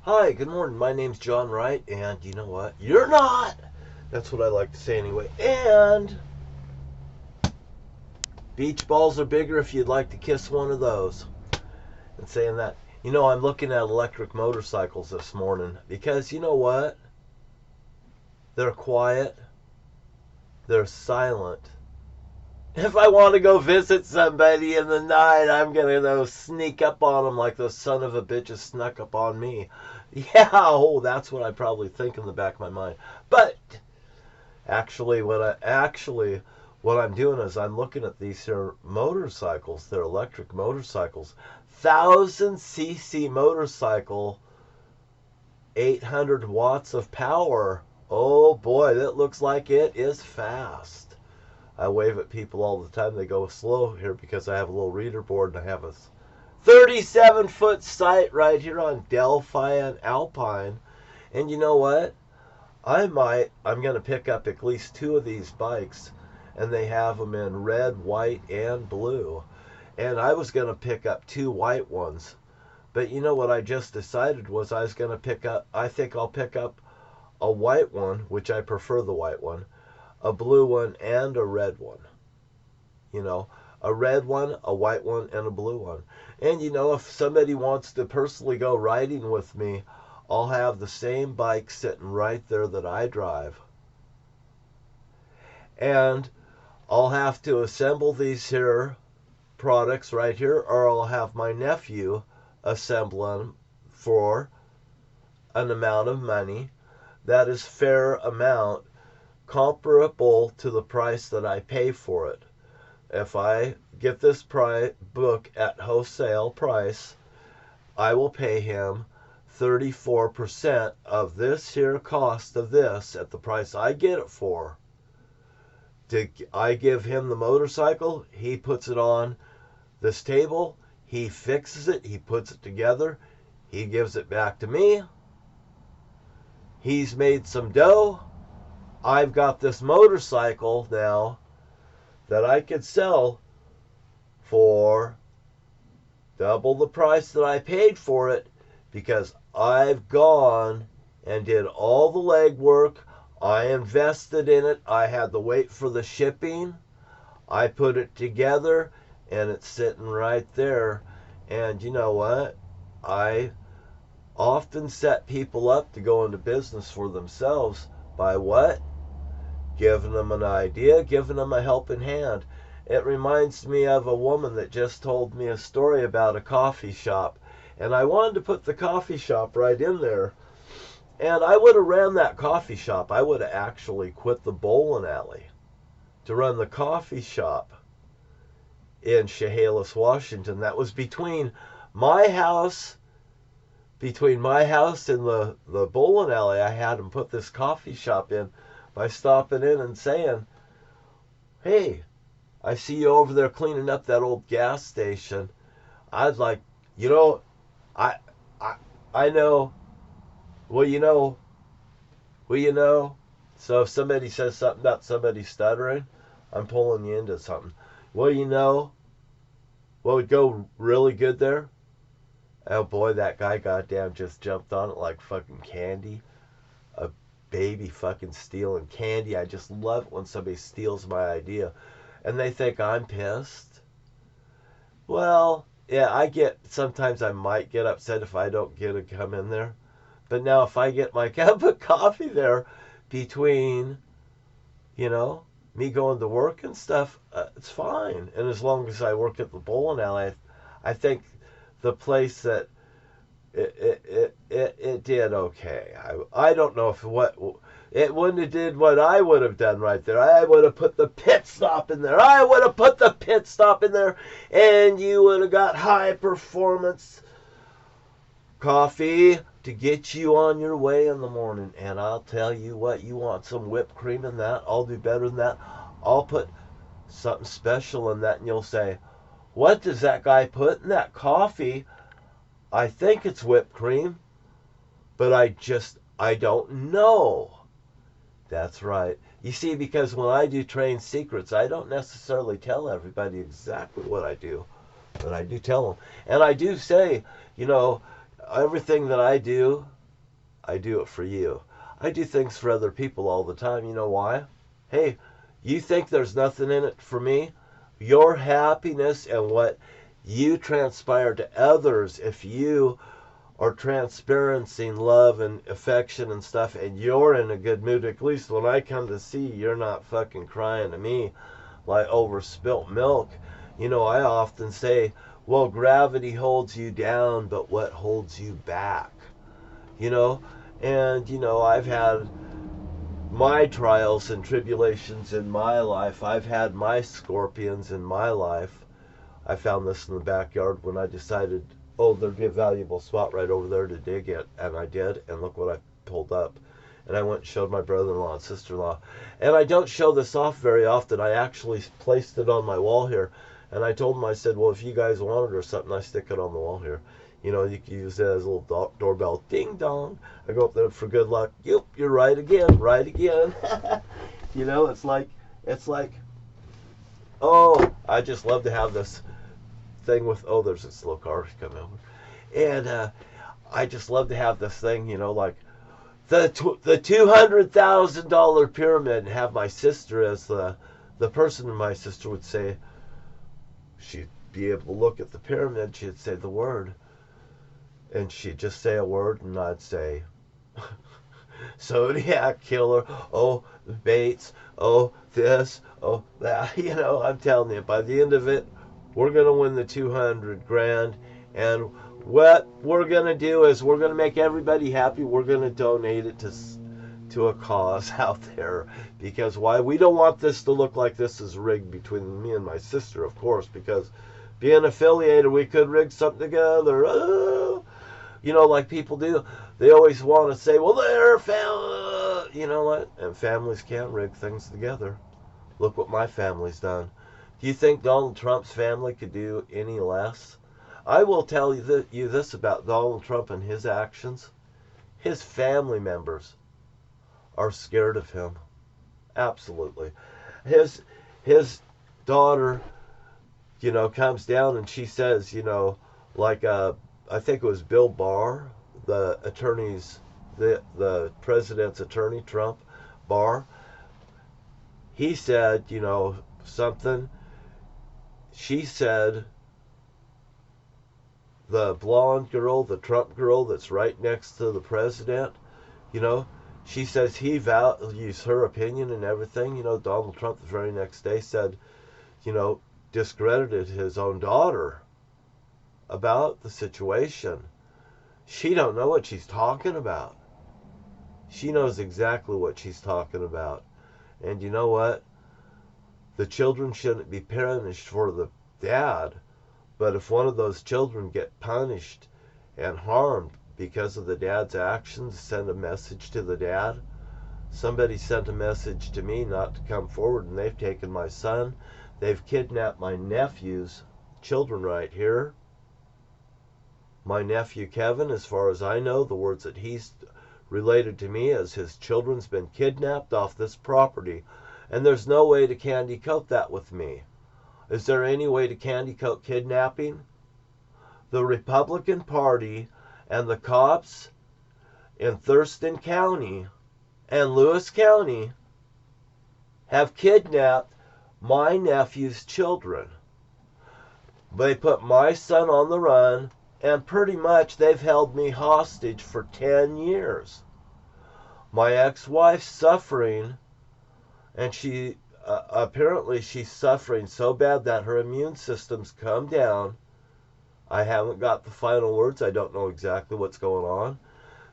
Hi, good morning. My name's John Wright, and you know what? You're not! That's what I like to say anyway. And beach balls are bigger if you'd like to kiss one of those. And saying that, I'm looking at electric motorcycles this morning because you know what? They're quiet, they're silent. If I want to go visit somebody in the night, I'm going to go sneak up on them like the son of a bitch has snuck up on me. Yeah, that's what I probably think in the back of my mind. But actually, what I'm doing is I'm looking at these here motorcycles. They're electric motorcycles, 1,000cc motorcycle, 800 watts of power. Oh boy, that looks like it is fast. I wave at people all the time. They go slow here because I have a little reader board and I have a 37-foot sight right here on Delphi and Alpine. And you know what? I'm going to pick up at least two of these bikes, and they have them in red, white, and blue. And I was going to pick up two white ones. But you know what I just decided was I think I'll pick up a white one, which I prefer the white one, a blue one, and a red one. A red one, a white one, and a blue one. And if somebody wants to personally go riding with me, I'll have the same bike sitting right there that I drive. And I'll have to assemble these here products right here, or I'll have my nephew assemble them for an amount of money that is fair amount comparable to the price that I pay for it. If I get this book at wholesale price, I will pay him 34% of this here cost of this at the price I get it for. I give him the motorcycle, he puts it on this table, he fixes it, he puts it together, he gives it back to me. He's made some dough. I've got this motorcycle now that I could sell for double the price that I paid for it because I've gone and did all the legwork. I invested in it. I had to wait for the shipping. I put it together and it's sitting right there. And you know what? I often set people up to go into business for themselves by what? Giving them an idea, giving them a helping hand. It reminds me of a woman that just told me a story about a coffee shop. And I wanted to put the coffee shop right in there. And I would have ran that coffee shop. I would have actually quit the bowling alley to run the coffee shop in Chehalis, Washington. That was between my house and the bowling alley. I had them put this coffee shop in by stopping in and saying, "Hey, I see you over there cleaning up that old gas station. I'd like, I know, well, so if somebody says something about somebody stuttering, I'm pulling you into something. Well, what would go really good there? Oh boy, that guy goddamn just jumped on it like fucking candy. A baby fucking stealing candy. I just love it when somebody steals my idea. And they think I'm pissed. Well, yeah, sometimes I might get upset if I don't get to come in there. But now if I get my cup of coffee there between, me going to work and stuff, it's fine. And as long as I work at the bowling alley, I think the place that it did okay. I don't know if it wouldn't have did what I would have done right there. I would have put the pit stop in there. And you would have got high performance coffee to get you on your way in the morning. And I'll tell you what, you want some whipped cream in that, I'll do better than that. I'll put something special in that, and you'll say, "What does that guy put in that coffee? I think it's whipped cream, but I don't know." That's right. You see, because when I do trade secrets, I don't necessarily tell everybody exactly what I do, but I do tell them. And I do say, everything that I do I do it for you. I do things for other people all the time. You know why? Hey, you think there's nothing in it for me? Your happiness and what you transpire to others, if you are transparencing love and affection and stuff, and you're in a good mood, at least when I come to see you, you're not fucking crying to me like over spilt milk. You know, I often say, well, gravity holds you down, but what holds you back? You know, and you know, I've had my trials and tribulations in my life. I've had my scorpions in my life. I found this in the backyard when I decided, oh, there'd be a valuable spot right over there to dig it. And I did. And look what I pulled up. And I went and showed my brother-in-law and sister-in-law. And I don't show this off very often. I actually placed it on my wall here. And I told them, I said, well, if you guys want it or something, I stick it on the wall here. You know, you can use it as a little doorbell. Ding dong. I go up there for good luck. Yep, you're right again. Right again. You know, it's like, oh, I just love to have this thing with, oh, there's a slow car coming over. And I just love to have this thing, you know, like the $200,000 pyramid, and have my sister as the person. My sister would say, she'd be able to look at the pyramid, she'd say the word. And she'd just say a word, and I'd say, Zodiac killer, oh, Bates, oh, this, oh, that. You know, I'm telling you, by the end of it, we're going to win the 200 grand. And what we're going to do is we're going to make everybody happy. We're going to donate it to a cause out there. Because why? We don't want this to look like this is rigged between me and my sister, of course, because being affiliated, we could rig something together. You know, like people do. They always want to say, well, they're family. You know what? And families can't rig things together. Look what my family's done. Do you think Donald Trump's family could do any less? I will tell you this about Donald Trump and his actions. His family members are scared of him. Absolutely. His daughter, you know, comes down and she says, you know, like I think it was Bill Barr, the president's attorney, Trump, Barr. He said, you know, something. She said, the blonde girl, the Trump girl that's right next to the president, you know, she says he values her opinion and everything. You know, Donald Trump the very next day said, you know, discredited his own daughter about the situation. She don't know what she's talking about. She knows exactly what she's talking about. And you know what? The children shouldn't be punished for the dad. But if one of those children get punished and harmed because of the dad's actions, send a message to the dad. Somebody sent a message to me not to come forward, and they've taken my son. They've kidnapped my nephew's children right here. My nephew Kevin, as far as I know, the words that he's related to me as his children's been kidnapped off this property. And there's no way to candy coat that with me. Is there any way to candy coat kidnapping? The Republican Party and the cops in Thurston County and Lewis County have kidnapped my nephew's children. They put my son on the run, and pretty much they've held me hostage for 10 years. My ex-wife's suffering, and she apparently she's suffering so bad that her immune system's come down. I haven't got the final words. I don't know exactly what's going on.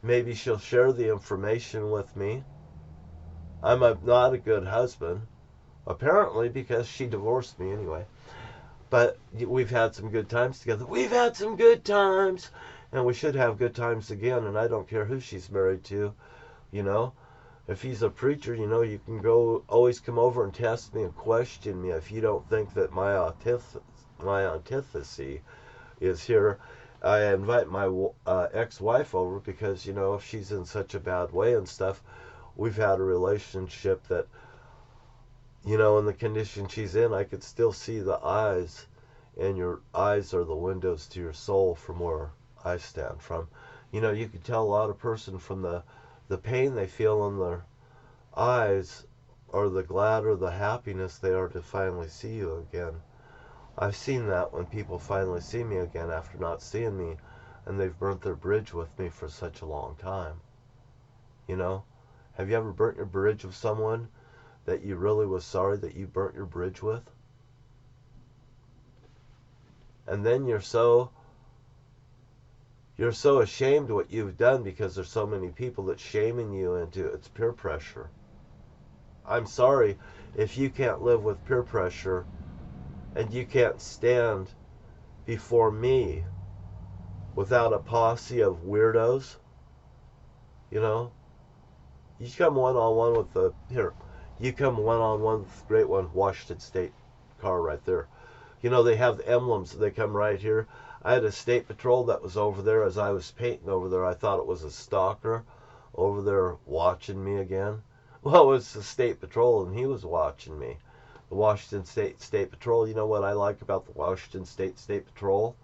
Maybe she'll share the information with me. I'm not a good husband, apparently, because she divorced me anyway. But we've had some good times together. We've had some good times, and we should have good times again. And I don't care who she's married to, you know. If he's a preacher, you know, you can always come over and test me and question me if you don't think that my antithesis is here. I invite my ex-wife over because, you know, if she's in such a bad way and stuff, we've had a relationship that, you know, in the condition she's in, I could still see the eyes, and your eyes are the windows to your soul from where I stand from. You know, you can tell a lot of person from the pain they feel in their eyes, or the glad or the happiness they are to finally see you again. I've seen that when people finally see me again after not seeing me, and they've burnt their bridge with me for such a long time. You know? Have you ever burnt your bridge with someone that you really was sorry that you burnt your bridge with? And then you're so ashamed of what you've done because there's so many people that's shaming you into it's peer pressure. I'm sorry if you can't live with peer pressure and you can't stand before me without a posse of weirdos. You know, you come one-on-one with the you come one-on-one with the great one, Washington State car right there. You know, they have the emblems. They come right here. I had a state patrol that was over there as I was painting over there. I thought it was a stalker over there watching me again. Well, it was the state patrol, and he was watching me. The Washington State Patrol. You know what I like about the Washington State Patrol?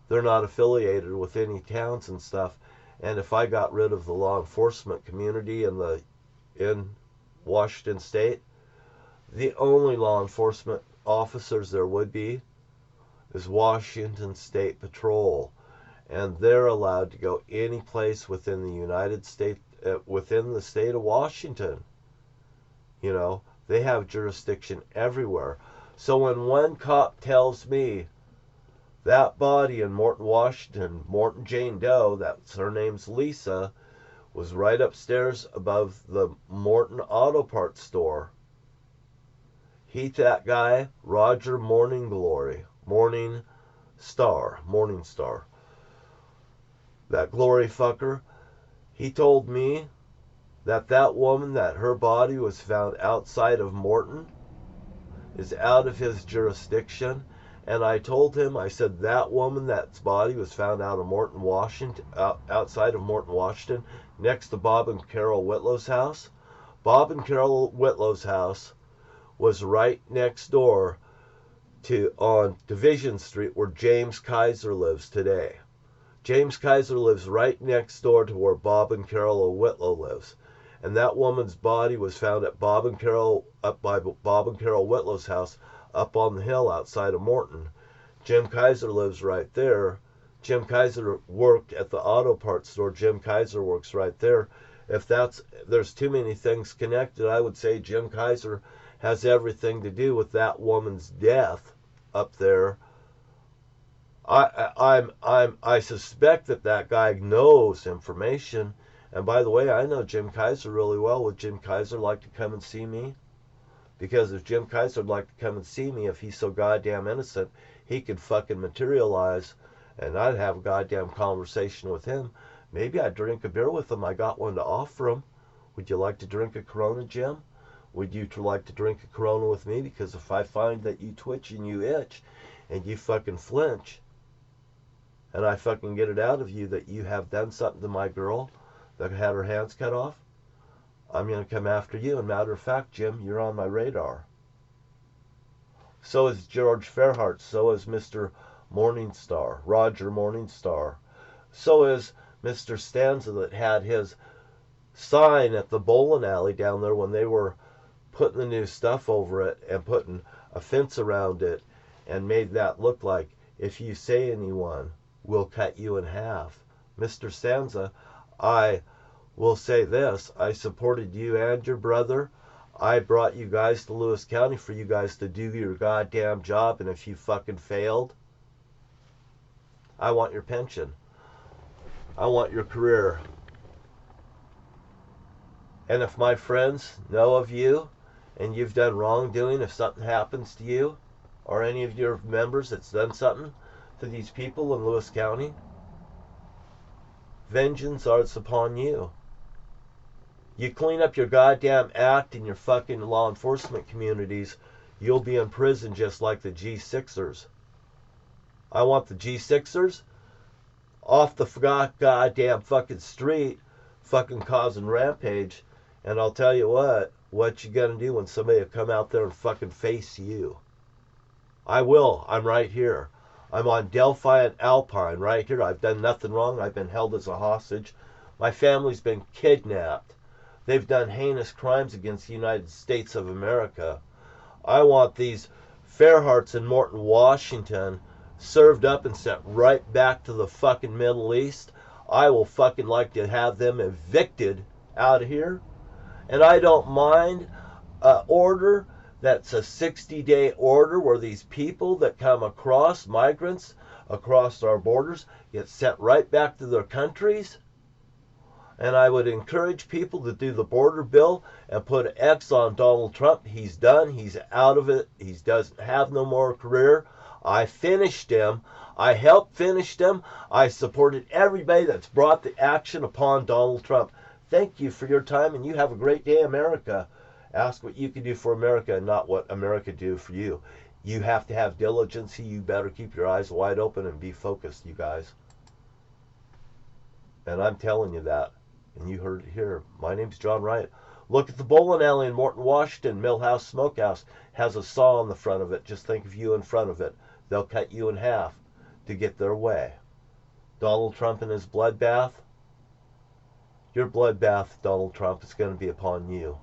They're not affiliated with any towns and stuff. And if I got rid of the law enforcement community in Washington State, the only law enforcement officers there would be is Washington State Patrol, and they're allowed to go any place within the United States, within the state of Washington. You know, they have jurisdiction everywhere. So when one cop tells me that body in Morton, Washington, Morton Jane Doe, that's her name's Lisa, was right upstairs above the Morton Auto Parts store. That guy, Roger Morning Star, that glory fucker, he told me that woman, that her body was found outside of Morton, is out of his jurisdiction. And I told him, I said, that woman, that body was found out of Morton, Washington, outside of Morton, Washington, next to Bob and Carol Whitlow's house. Bob and Carol Whitlow's house was right next door on Division Street where James Kaiser lives today. James Kaiser lives right next door to where Bob and Carol Whitlow lives. And that woman's body was found at Bob and Carol Whitlow's house up on the hill outside of Morton. Jim Kaiser lives right there. Jim Kaiser worked at the auto parts store. Jim Kaiser works right there. If there's too many things connected, I would say Jim Kaiser has everything to do with that woman's death up there. I suspect that guy knows information. And by the way, I know Jim Kaiser really well. Would Jim Kaiser like to come and see me? Because if Jim Kaiser would like to come and see me, if he's so goddamn innocent, he could fucking materialize, and I'd have a goddamn conversation with him. Maybe I'd drink a beer with him. I got one to offer him. Would you like to drink a Corona, Jim? Would you like to drink a Corona with me? Because if I find that you twitch and you itch and you fucking flinch, and I fucking get it out of you that you have done something to my girl that had her hands cut off, I'm going to come after you. And matter of fact, Jim, you're on my radar. So is George Fairhart. So is Mr. Morningstar, Roger Morningstar. So is Mr. Stanza that had his sign at the bowling alley down there when they were putting the new stuff over it and putting a fence around it and made that look like, if you say anyone, we'll cut you in half. Mr. Stanza, I will say this. I supported you and your brother. I brought you guys to Lewis County for you guys to do your goddamn job, and if you fucking failed, I want your pension. I want your career. And if my friends know of you and you've done wrongdoing, if something happens to you or any of your members that's done something to these people in Lewis County, vengeance is upon you. You clean up your goddamn act in your fucking law enforcement communities, you'll be in prison just like the G6ers. I want the G6ers off the goddamn fucking street, fucking causing rampage. And I'll tell you what you gonna do when somebody will come out there and fucking face you? I will. I'm right here. I'm on Delphi and Alpine right here. I've done nothing wrong. I've been held as a hostage. My family's been kidnapped. They've done heinous crimes against the United States of America. I want these Fairhearts in Morton, Washington served up and sent right back to the fucking Middle East. I will fucking like to have them evicted out of here. And I don't mind an order that's a 60-day order where these people that come across, migrants across our borders, get sent right back to their countries. And I would encourage people to do the border bill and put an X on Donald Trump. He's done. He's out of it. He doesn't have no more career. I finished him. I helped finish him. I supported everybody that's brought the action upon Donald Trump. Thank you for your time, and you have a great day, America. Ask what you can do for America and not what America do for you. You have to have diligence. You better keep your eyes wide open and be focused, you guys. And I'm telling you that. And you heard it here. My name's John Wright. Look at the bowling alley in Morton, Washington. Millhouse Smokehouse has a saw on the front of it. Just think of you in front of it. They'll cut you in half to get their way. Donald Trump and his bloodbath. Your bloodbath, Donald Trump, is going to be upon you.